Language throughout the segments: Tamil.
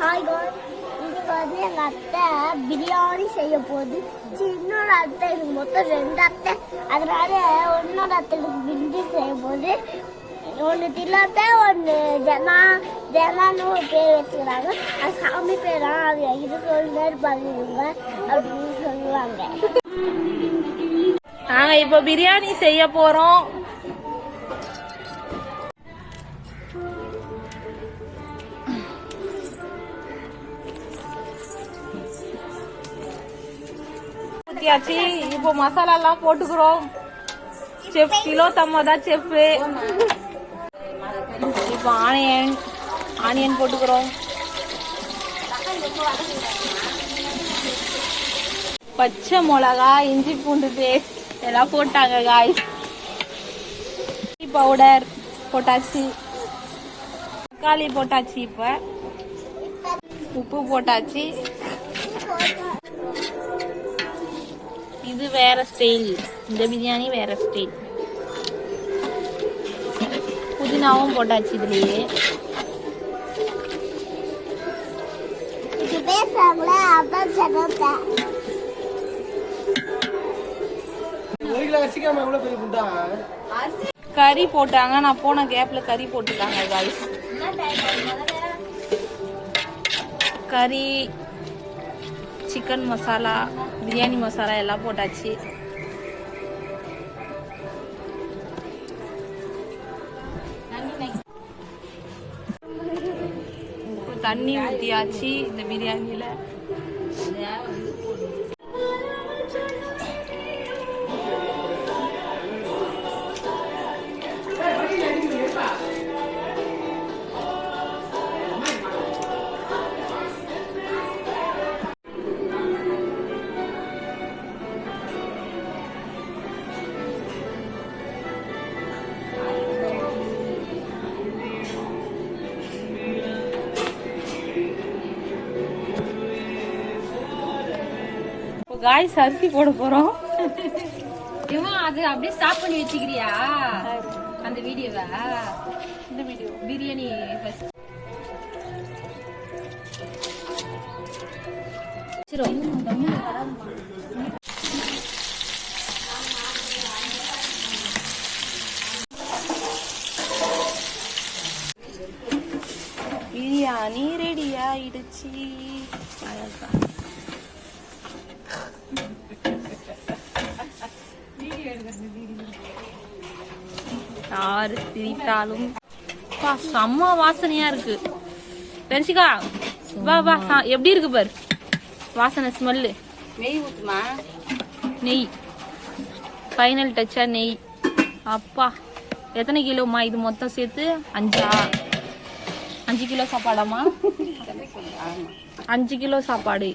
ஹாய் காய்ஸ், இன்னைக்கு வந்து எங்கள் அத்தை பிரியாணி செய்ய போகுது. இன்னொரு அத்தை எனக்கு மொத்தம் 2 அத்தை, அதனால இன்னொரு அத்தைக்கு பிரிஞ்சி செய்ய போகுது. ஒன்று தில்லாத்தை, ஒன்று ஜனான்னு ஒரு பேர் வச்சுக்கிறாங்க. அது சாமி பேரா, அது இது சொல்லிட்டே இருப்பாங்க அப்படின்னு சொல்லுவாங்க. நாங்கள் இப்போ பிரியாணி செய்ய போகிறோம். இப்போ மசாலா எல்லாம் போட்டுக்கிறோம். செஃப் கிலோ தம்மதா செஃப். இப்போ ஆனியன் போட்டுக்கிறோம். பச்சை மிளகா, இஞ்சி பூண்டு பேஸ்ட் எல்லாம் போட்டாங்க காய்ஸ். பவுடர் போட்டாச்சு, தக்காளி போட்டாச்சு, இப்போ உப்பு போட்டாச்சு. இது வேற ஸ்டைல், இந்த பிரியாணி வேற ஸ்டைல். புதினாவும் போட்டாச்சு இதுலயே. கறி போட்டாங்க, நான் போன கேப்ல கறி போட்டுட்டாங்க காய்ஸ். கறி, சிக்கன் மசாலா, பிரியாணி மசாலா எல்லாம் போட்டாச்சு. தண்ணி ஊற்றியாச்சு இந்த பிரியாணியில். காய்ஸ் அரிசி போட போறோம். அது அப்படியே ஸ்டாப் பண்ணி வச்சுக்கிறியா அந்த வீடியோவா? இந்த video biryani first biryani ready ஆயிடுச்சு. யாரு சிரித்தாலும் செம்ம வாசனையா இருக்கு. பென்சிகா வா வா, எப்படி இருக்கு பாரு வாசனை, ஸ்மெல்லு. நெய் ஊத்துமா? நெய் ஃபைனல் டச்சா நெய். அப்பா எத்தனை கிலோமா இது மொத்தம் சேர்த்து? 5 கிலோ சாப்பாடாமா? 5 கிலோ சாப்பாடு.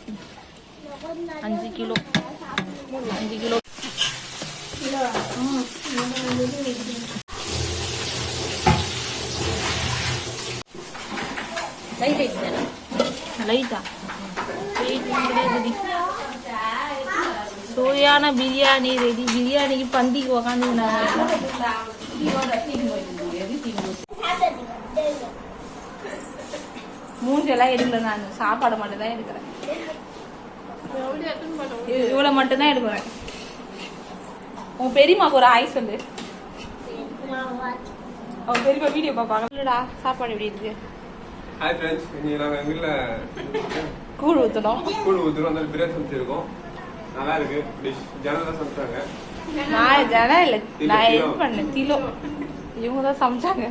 5 கிலோ லைட்டா சோயான பிரியாணி ரெடி. பிரியாணிக்கு பந்திக்கு உக்காந்து மூஞ்செல்லாம் எடுக்கல, நான் சாப்பாடு மட்டும் தான் எடுக்கிறேன். இவ்வளவு மட்டும் தான் எடுக்கிறேன். உன் பெரியம்மாக்கு ஒரு ஆய் சொல்லு. அவன் பெரியம்மா வீடியோ பாப்பாங்க. இல்லடா சாப்பாடு எப்படி இருக்கு? ஹாய் ஃப்ரெண்ட்ஸ், இன்னைக்கு நாங்கள் எங்கள் வீட்டில் கூழ் ஊற்றணும். அந்த பிரியாணி சமைச்சிருக்கோம். நல்லா இருக்கு. டிஷ் ஜனம் சமைச்சாங்க. நான் ஜனம் இல்லை, நான் ஹெல்ப் பண்ணேன். கிலோ இவங்க தான் சமைச்சாங்க.